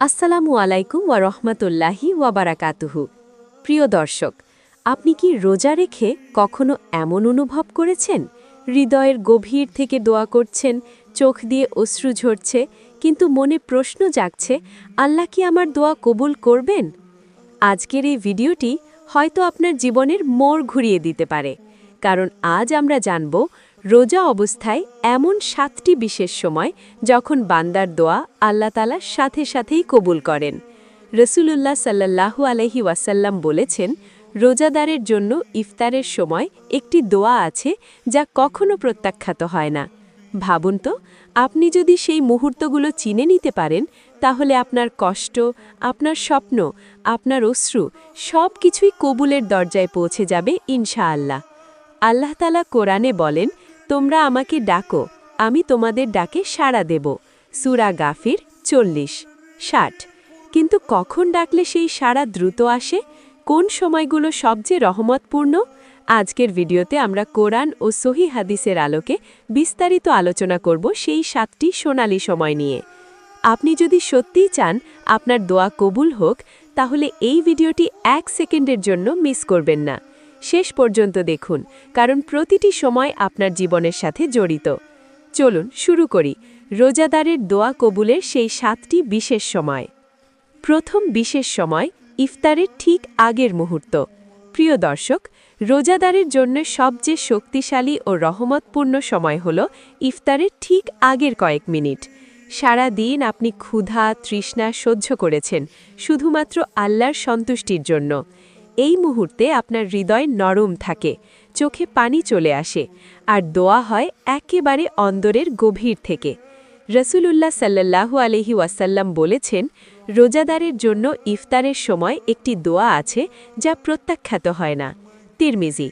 আসসালামু আলাইকুম ওয়া রহমাতুল্লাহি ওয়া বারাকাতুহু। প্রিয় দর্শক, আপনি কি রোজা রেখে কখনো এমন অনুভব করেছেন হৃদয়ের গভীর থেকে দোয়া করছেন, চোখ দিয়ে অশ্রু ঝরছে, কিন্তু মনে প্রশ্ন জাগছে আল্লাহ কি আমার দোয়া কবুল করবেন? আজকের এই ভিডিওটি হয়তো আপনার জীবনের মোড় ঘুরিয়ে দিতে পারে, কারণ আজ আমরা জানব রোজা অবস্থায় এমন 7টি বিশেষ সময় যখন বান্দার দোয়া আল্লাহ তাআলা সাথে সাথেই কবুল করেন। রাসূলুল্লাহ সাল্লাল্লাহু আলাইহি ওয়াসাল্লাম বলেছেন, রোজাদারের জন্য ইফতারের সময় একটি দোয়া আছে যা কখনো প্রত্যাখ্যাত হয় না। ভাবুন তো, আপনি যদি সেই মুহূর্তগুলো চিনে নিতে পারেন, তাহলে আপনার কষ্ট, আপনার স্বপ্ন, আপনার অশ্রু সব কিছুই কবুলের দরজায় পৌঁছে যাবে ইনশাআল্লাহ। আল্লাহ তাআলা কোরআনে বলেন, তোমরা আমাকে ডাকো, আমি তোমাদের ডাকে সাড়া দেব। সূরা গাফির 40-60। কিন্তু কখন ডাকলে সেই সাড়া দ্রুত আসে? কোন সময়গুলো সবচেয়ে রহমতপূর্ণ? আজকের ভিডিওতে আমরা কোরআন ও সহিহ হাদিসের আলোকে বিস্তারিত আলোচনা করব সেই 7টি সোনালী সময় নিয়ে। আপনি যদি সত্যিই চান আপনার দোয়া কবুল হোক, তাহলে এই ভিডিওটি 1 সেকেন্ডের জন্য মিস করবেন না। শেষ পর্যন্ত দেখুন, কারণ প্রতিটি সময় আপনার জীবনের সাথে জড়িত। চলুন শুরু করি রোজাদারের দোয়া কবুলের সেই 7টি বিশেষ সময়। প্রথম বিশেষ সময়, ইফতারের ঠিক আগের মুহূর্ত। প্রিয় দর্শক, রোজাদারের জন্য সবচেয়ে শক্তিশালী ও রহমতপূর্ণ সময় হল ইফতারের ঠিক আগের কয়েক মিনিট। সারা দিন আপনি ক্ষুধা তৃষ্ণা সহ্য করেছেন শুধুমাত্র আল্লাহর সন্তুষ্টির জন্য। এই মুহূর্তে আপনার হৃদয় নরম থাকে, চোখে পানি চলে আসে, আর দোয়া হয় একেবারে অন্তরের গভীর থেকে। রাসূলুল্লাহ সাল্লাল্লাহু আলাইহি ওয়াসাল্লাম বলেছেন, রোজাদারের জন্য ইফতারের সময় একটি দোয়া আছে যা প্রত্যাখ্যাত হয় না। তিরমিজি।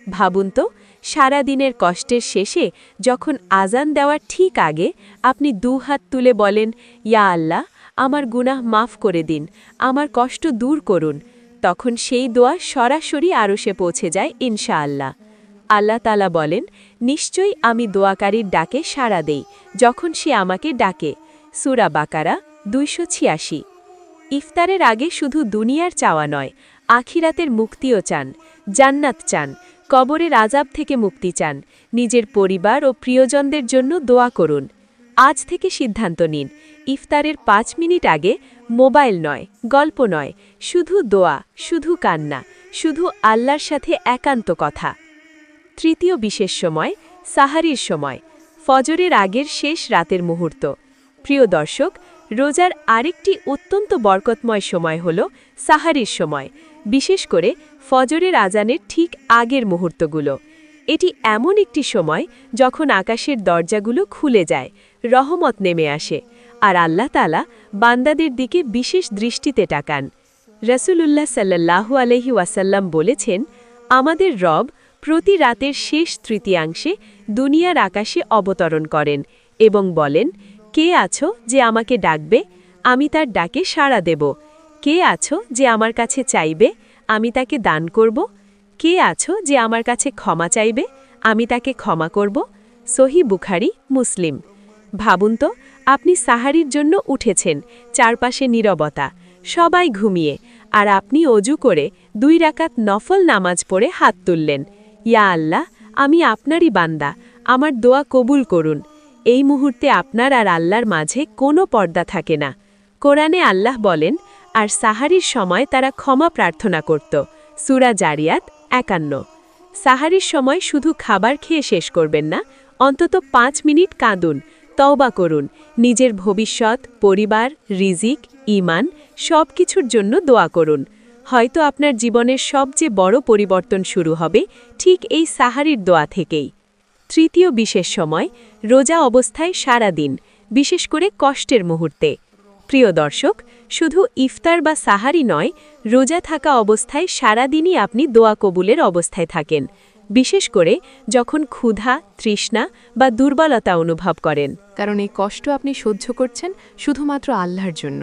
ভাবুন তো, সারা দিনের কষ্টের শেষে যখন আজান দেওয়ার ঠিক আগে আপনি 2 হাত তুলে বলেন, ইয়া আল্লাহ, আমার গুনাহ মাফ করে দিন, আমার কষ্ট দূর করুন, তখন সেই দোয়া সরাসরি আরশে পৌঁছে যায় ইনশাআল্লাহ। আল্লাহ তাআলা বলেন, নিশ্চয়ই আমি দোয়াকারীর ডাকে সাড়া দেই যখন সে আমাকে ডাকে। সূরা বাকারা 286। ইফতারের আগে শুধু দুনিয়ার চাওয়া নয়, আখিরাতের মুক্তিও চান, জান্নাত চান, কবরের আযাব থেকে মুক্তি চান, নিজের পরিবার ও প্রিয়জনদের জন্য দোয়া করুন। আজ থেকে সিদ্ধান্ত নিন, ইফতারের 5 মিনিট আগে মোবাইল নয়, গল্প নয়, শুধু দোয়া, শুধু কান্না, শুধু আল্লাহর সাথে একান্ত কথা। তৃতীয় বিশেষ সময়, সাহারির সময়, ফজরের আগের শেষ রাতের মুহূর্ত। প্রিয় দর্শক, রোজার আরেকটি অত্যন্ত বরকতময় সময় হল সাহারির সময়, বিশেষ করে ফজরের আজানের ঠিক আগের মুহূর্তগুলো। এটি এমন একটি সময় যখন আকাশের দরজাগুলো খুলে যায়, রহমত নেমে আসে, আর আল্লাহ তাআলা বান্দাদের দিকে বিশেষ দৃষ্টিতে তাকান। রাসূলুল্লাহ সাল্লাল্লাহু আলাইহি ওয়াসাল্লাম বলেছেন, আমাদের রব প্রতি রাতের শেষ তৃতীয়াংশে দুনিয়ার আকাশে অবতরণ করেন এবং বলেন, কে আছো যে আমাকে ডাকবে, আমি তার ডাকে সাড়া দেব। কে আছো যে আমার কাছে চাইবে, আমি তাকে দান করব। কে আছো যে আমার কাছে ক্ষমা চাইবে, আমি তাকে ক্ষমা করব। সহিহ বুখারী, মুসলিম। ভাবুন তো, আপনি সাহারির জন্য উঠেছেন, চারপাশে নীরবতা, সবাই ঘুমিয়ে, আর আপনি অজু করে 2 রাকাত নফল নামাজ পড়ে হাত তুললেন, ইয়া আল্লাহ, আমি আপনারই বান্দা, আমার দোয়া কবুল করুন। এই মুহূর্তে আপনার আর আল্লাহর মাঝে কোনো পর্দা থাকে না। কোরআনে আল্লাহ বলেন, আর সাহারির সময় তারা ক্ষমা প্রার্থনা করত। সূরা জারিয়াত 51। সাহারির সময় শুধু খাবার খেয়ে শেষ করবেন না, অন্তত 5 মিনিট কাঁদুন, তওবা করুন, নিজের ভবিষ্যৎ, পরিবার, রিজিক, ঈমান সব কিছুর জন্য দোয়া করুন। হয়তো আপনার জীবনের সবচেয়ে বড় পরিবর্তন শুরু হবে ঠিক এই সাহারির দোয়া থেকেই। তৃতীয় বিশেষ সময়, রোজা অবস্থায় সারা দিন, বিশেষ করে কষ্টের মুহূর্তে। প্রিয় দর্শক, শুধু ইফতার বা সাহারি নয়, রোজা থাকা অবস্থায় সারা দিনই আপনি দোয়া কবুলের অবস্থায় থাকেন, বিশেষ করে যখন ক্ষুধা তৃষ্ণা বা দুর্বলতা অনুভব করেন, কারণ এই কষ্ট আপনি সহ্য করছেন শুধুমাত্র আল্লাহর জন্য।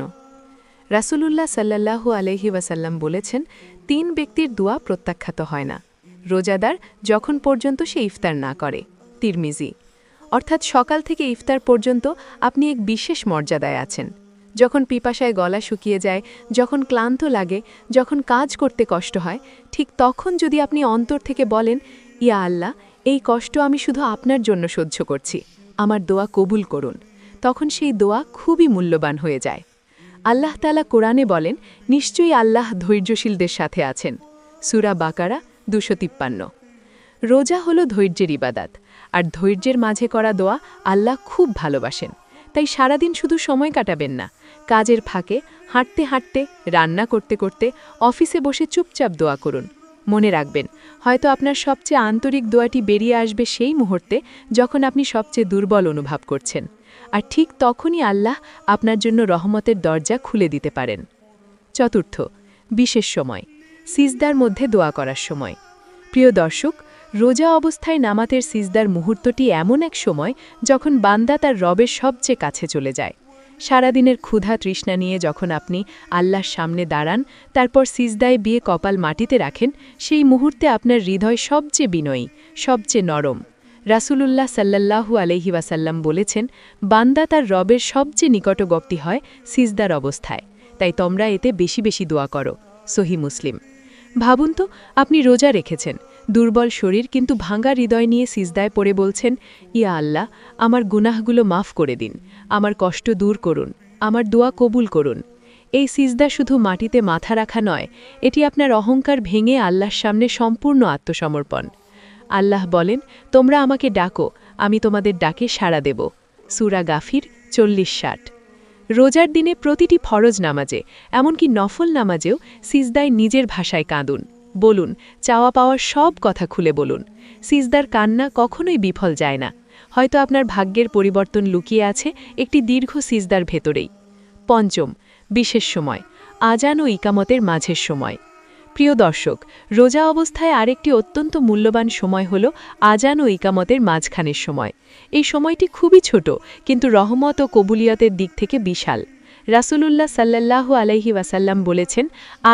রাসূলুল্লাহ সাল্লাল্লাহু আলাইহি ওয়াসাল্লাম বলেছেন, 3 ব্যক্তির দোয়া প্রত্যাখ্যাত হয় না। রোজাদার যখন পর্যন্ত সে ইফতার না করে। তিরমিজি। অর্থাৎ সকাল থেকে ইফতার পর্যন্ত আপনি এক বিশেষ মর্যাদায় আছেন। যখন পিপাসায় গলা শুকিয়ে যায়, যখন ক্লান্ত লাগে, যখন কাজ করতে কষ্ট হয়, ঠিক তখন যদি আপনি অন্তর থেকে বলেন, ইয়া আল্লাহ, এই কষ্ট আমি শুধু আপনার জন্য সহ্য করছি, আমার দোয়া কবুল করুন, তখন সেই দোয়া খুবই মূল্যবান হয়ে যায়। আল্লাহ তাআলা কোরআনে বলেন, নিশ্চয়ই আল্লাহ ধৈর্যশীলদের সাথে আছেন। সূরা বাকারা 253। রোজা হলো ধৈর্যের ইবাদাত, আর ধৈর্যের মাঝে করা দোয়া আল্লাহ খুব ভালোবাসেন। তাই সারাদিন শুধু সময় কাটাবেন না, কাজের ফাঁকে হাঁটতে হাঁটতে, রান্না করতে করতে, অফিসে বসে চুপচাপ দোয়া করুন। মনে রাখবেন, হয়তো আপনার সবচেয়ে আন্তরিক দোয়াটি বেরিয়ে আসবে সেই মুহূর্তে যখন আপনি সবচেয়ে দুর্বল অনুভব করছেন, আর ঠিক তখনই আল্লাহ আপনার জন্য রহমতের দরজা খুলে দিতে পারেন। চতুর্থ, বিশেষ সময়, সিজদার মধ্যে দোয়া করার সময়। প্রিয় দর্শক, রোজা অবস্থায় নামাতের সিজদার মুহূর্তটি এমন এক সময় যখন বান্দা তার রবের সবচেয়ে কাছে চলে যায়। সারাদিনের ক্ষুধা তৃষ্ণা নিয়ে যখন আপনি আল্লাহর সামনে দাঁড়ান, তারপর সিজদায় বিয়ে কপাল মাটিতে রাখেন, সেই মুহূর্তে আপনার হৃদয় সবচেয়ে বিনয়ী, সবচেয়ে নরম। রাসূলুল্লাহ সাল্লাল্লাহু আলাইহি ওয়াসাল্লাম বলেছেন, বান্দা তার রবের সবচেয়ে নিকটবর্তী হয় সিজদার অবস্থায়, তাই তোমরা এতে বেশি বেশি দোয়া করো। সহিহ মুসলিম। ভাবুন তো, আপনি রোজা রেখেছেন, দুর্বল শরীর কিন্তু ভাঙা হৃদয় নিয়ে সিজদায় পড়ে বলছেন, ইয়া আল্লাহ, আমার গুনাহগুলো মাফ করে দিন, আমার কষ্ট দূর করুন, আমার দোয়া কবুল করুন। এই সিজদা শুধু মাটিতে মাথা রাখা নয়, এটি আপনার অহংকার ভেঙে আল্লাহর সামনে সম্পূর্ণ আত্মসমর্পণ। আল্লাহ বলেন, তোমরা আমাকে ডাকো, আমি তোমাদের ডাকে সাড়া দেব। সূরা গাফির 40-60। রোজার দিনে প্রতিটি ফরজ নামাজে, এমনকি নফল নামাজেও সিজদায় নিজের ভাষায় কাঁদুন, বলুন, চাওয়া পাওয়ার সব কথা খুলে বলুন। সিজদার কান্না কখনোই বিফল যায় না, হয়তো আপনার ভাগ্যের পরিবর্তন লুকিয়ে আছে একটি দীর্ঘ সিজদার ভেতরেই। পঞ্চম, বিশেষ সময়, আজান ও ইকামতের মাঝের সময়। প্রিয় দর্শক, রোজা অবস্থায় আরেকটি অত্যন্ত মূল্যবান সময় হল আজান ও ইকামতের মাঝখানের সময়। এই সময়টি খুবই ছোট, কিন্তু রহমত ও কবুলিয়তের দিক থেকে বিশাল। রাসূলুল্লাহ সাল্লাল্লাহু আলাইহি ওয়াসাল্লাম বলেছেন,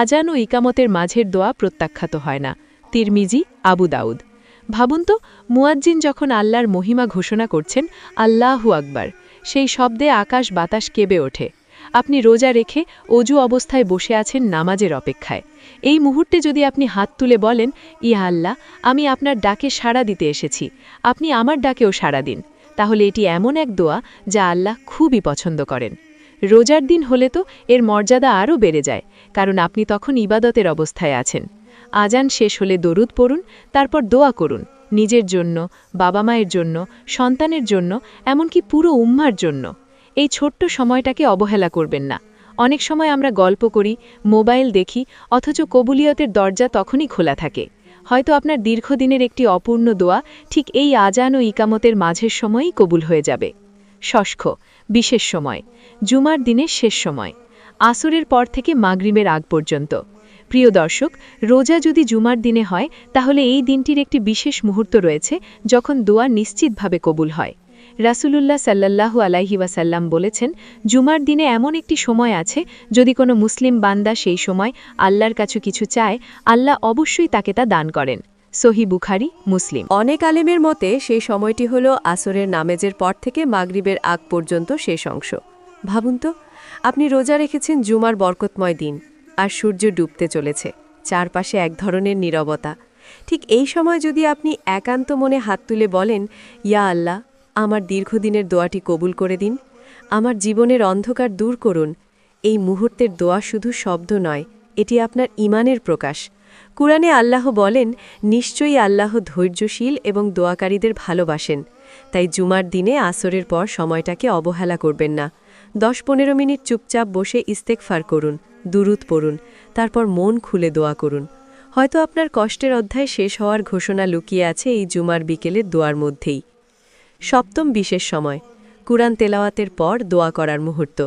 আজান ও ইকামতের মাঝের দোয়া প্রত্যাখ্যাত হয় না। তিরমিজি, আবু দাউদ। ভাবুন তো, মুয়াজ্জিন যখন আল্লাহর মহিমা ঘোষণা করছেন, আল্লাহু আকবার, সেই শব্দে আকাশ বাতাস কেঁপে ওঠে। আপনি রোজা রেখে অজু অবস্থায় বসে আছেন নামাজের অপেক্ষায়। এই মুহূর্তে যদি আপনি হাত তুলে বলেন, ইয়া আল্লাহ, আমি আপনার ডাকে সাড়া দিতে এসেছি, আপনি আমার ডাকেও সাড়া দিন, তাহলে এটি এমন এক দোয়া যা আল্লাহ খুবই পছন্দ করেন। রোজার দিন হলে তো এর মর্যাদা আরও বেড়ে যায়, কারণ আপনি তখন ইবাদতের অবস্থায় আছেন। আজান শেষ হলে দরুদ পড়ুন, তারপর দোয়া করুন, নিজের জন্য, বাবা মায়ের জন্য, সন্তানের জন্য, এমনকি পুরো উম্মার জন্য। এই ছোট্ট সময়টাকে অবহেলা করবেন না। অনেক সময় আমরা গল্প করি, মোবাইল দেখি, অথচ কবুলিয়তের দরজা তখনই খোলা থাকে। হয়তো আপনার দীর্ঘদিনের একটি অপূর্ণ দোয়া ঠিক এই আজান ও ইকামতের মাঝের সময়ই কবুল হয়ে যাবে। ষষ্ঠ, বিশেষ সময়, জুমার দিনের শেষ সময়, আসরের পর থেকে মাগরিবের আগ পর্যন্ত। প্রিয় দর্শক, রোজা যদি জুমার দিনে হয়, তাহলে এই দিনটির একটি বিশেষ মুহূর্ত রয়েছে যখন দোয়া নিশ্চিতভাবে কবুল হয়। রাসূলুল্লাহ সাল্লাল্লাহু আলাইহি ওয়াসাল্লাম বলেছেন, জুমার দিনে এমন একটি সময় আছে, যদি কোনো মুসলিম বান্দা সেই সময় আল্লাহর কাছে কিছু চায়, আল্লাহ অবশ্যই তাকে তা দান করেন। সহিহ বুখারী, মুসলিম। অনেক আলেমের মতে সেই সময়টি হল আসরের নামাজের পর থেকে মাগরিবের আগ পর্যন্ত শেষ অংশ। ভাবুন তো, আপনি রোজা রেখেছেন জুমার বরকতময় দিন, আর সূর্য ডুবতে চলেছে, চারপাশে এক ধরনের নীরবতা। ঠিক এই সময় যদি আপনি একান্ত মনে হাত তুলে বলেন, ইয়া আল্লাহ, আমার দীর্ঘদিনের দোয়াটি কবুল করে দিন, আমার জীবনের অন্ধকার দূর করুন, এই মুহূর্তের দোয়া শুধু শব্দ নয়, এটি আপনার ঈমানের প্রকাশ। কুরআনে আল্লাহ বলেন, নিশ্চয়ই আল্লাহ ধৈর্যশীল এবং দোয়াকারীদের ভালোবাসেন। তাই জুমার দিনে আসরের পর সময়টাকে অবহেলা করবেন না। 10-15 মিনিট চুপচাপ বসে ইস্তেগফার করুন, দুরূদ পড়ুন, তারপর মন খুলে দোয়া করুন। হয়তো আপনার কষ্টের অধ্যায় শেষ হওয়ার ঘোষণা লুকিয়ে আছে এই জুমার বিকেলের দোয়ার মধ্যেই। সপ্তম, বিশেষ সময়, কুরআন তেলাওয়াতের পর দোয়া করার মুহূর্ত।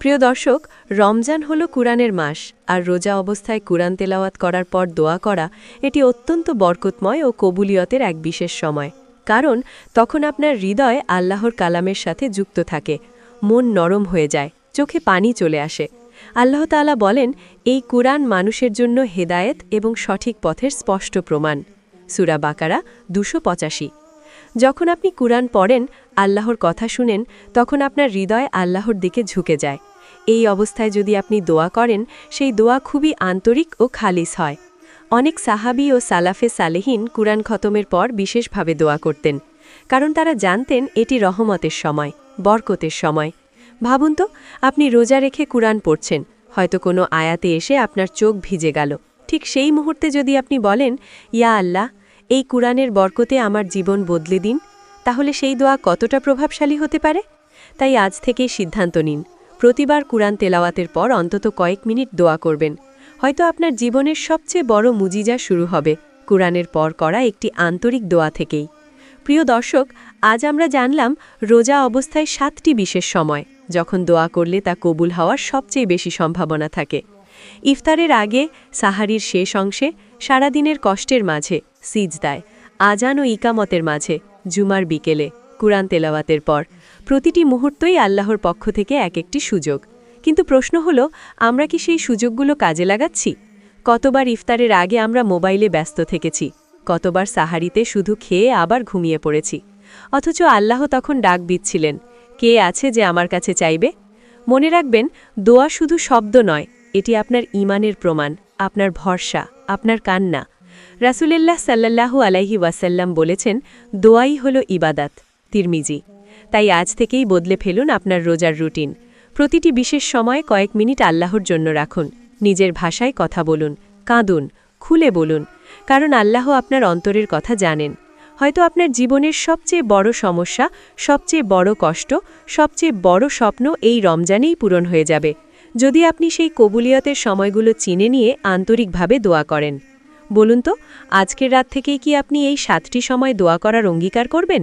প্রিয় দর্শক, রমজান হল কুরআনের মাস, আর রোজা অবস্থায় কুরআন তেলাওয়াত করার পর দোয়া করা এটি অত্যন্ত বরকতময় ও কবুলিয়তের এক বিশেষ সময়। কারণ তখন আপনার হৃদয় আল্লাহর কালামের সাথে যুক্ত থাকে, মন নরম হয়ে যায়, চোখে পানি চলে আসে। আল্লাহ তাআলা বলেন, এই কুরআন মানুষের জন্য হেদায়েত এবং সঠিক পথের স্পষ্ট প্রমাণ। সূরা বাকারা 285। যখন আপনি কুরআন পড়েন, আল্লাহর কথা শুনেন, তখন আপনার হৃদয় আল্লাহর দিকে ঝুঁকে যায়। এই অবস্থায় যদি আপনি দোয়া করেন সেই দোয়া খুবই আন্তরিক ও খালিস হয়। অনেক সাহাবী ও সালাফে সালেহিন কুরআন খতমের পর বিশেষভাবে দোয়া করতেন, কারণ তারা জানতেন এটি রহমতের সময়, বরকতের সময়। ভাবুন তো, আপনি রোজা রেখে কুরআন পড়ছেন, হয়তো কোনো আয়াতে এসে আপনার চোখ ভিজে গেল। ঠিক সেই মুহূর্তে যদি আপনি বলেন, ইয়া আল্লাহ, এই কুরআনের বরকতে আমার জীবন বদলে দিন, তাহলে সেই দোয়া কতটা প্রভাবশালী হতে পারে। তাই আজ থেকেই সিদ্ধান্ত নিন, প্রতিবার কুরআন তেলাওয়াতের পর অন্তত কয়েক মিনিট দোয়া করবেন। হয়তো আপনার জীবনের সবচেয়ে বড় মুজিজা শুরু হবে কুরআনের পর করা একটি আন্তরিক দোয়া থেকেই। প্রিয় দর্শক, আজ আমরা জানলাম রোজা অবস্থায় 7টি বিশেষ সময় যখন দোয়া করলে তা কবুল হওয়ার সবচেয়ে বেশি সম্ভাবনা থাকে। ইফতারের আগে, সাহারির শেষ অংশে, সারাদিনের কষ্টের মাঝে, সিজদায়, আজান ও ইকামতের মাঝে, জুমার বিকেলে, কুরআন তেলাওয়াতের পর। প্রতিটি মুহূর্তই আল্লাহর পক্ষ থেকে এক একটি সুযোগ। কিন্তু প্রশ্ন হলো, আমরা কি সেই সুযোগগুলো কাজে লাগাচ্ছি? কতবার ইফতারের আগে আমরা মোবাইলে ব্যস্ত থেকেছি, কতবার সাহারিতে শুধু খেয়ে আবার ঘুমিয়ে পড়েছি। অথচ আল্লাহ তখন ডাক দিচ্ছিলেন, কে আছে যে আমার কাছে চাইবে? মনে রাখবেন, দোয়া শুধু শব্দ নয়, এটি আপনার ঈমানের প্রমাণ, আপনার ভরসা, আপনার কান্না। রাসূলুল্লাহ সাল্লাল্লাহু আলাইহি ওয়াসাল্লাম বলেছেন, দোয়াই হলো ইবাদাত। তিরমিজি। তাই আজ থেকেই বদলে ফেলুন আপনার রোজার রুটিন। প্রতিটি বিশেষ সময়ে কয়েক মিনিট আল্লাহর জন্য রাখুন। নিজের ভাষায় কথা বলুন, কাঁদুন, খুলে বলুন, কারণ আল্লাহ আপনার অন্তরের কথা জানেন। হয়তো আপনার জীবনের সবচেয়ে বড় সমস্যা, সবচেয়ে বড় কষ্ট, সবচেয়ে বড় স্বপ্ন এই রমজানেই পূরণ হয়ে যাবে, যদি আপনি সেই কবুলিয়তের সময়গুলো চিনে নিয়ে আন্তরিকভাবে দোয়া করেন। বলুন তো, আজকের রাত থেকেই কি আপনি এই 7টি সময় দোয়া করার অঙ্গীকার করবেন?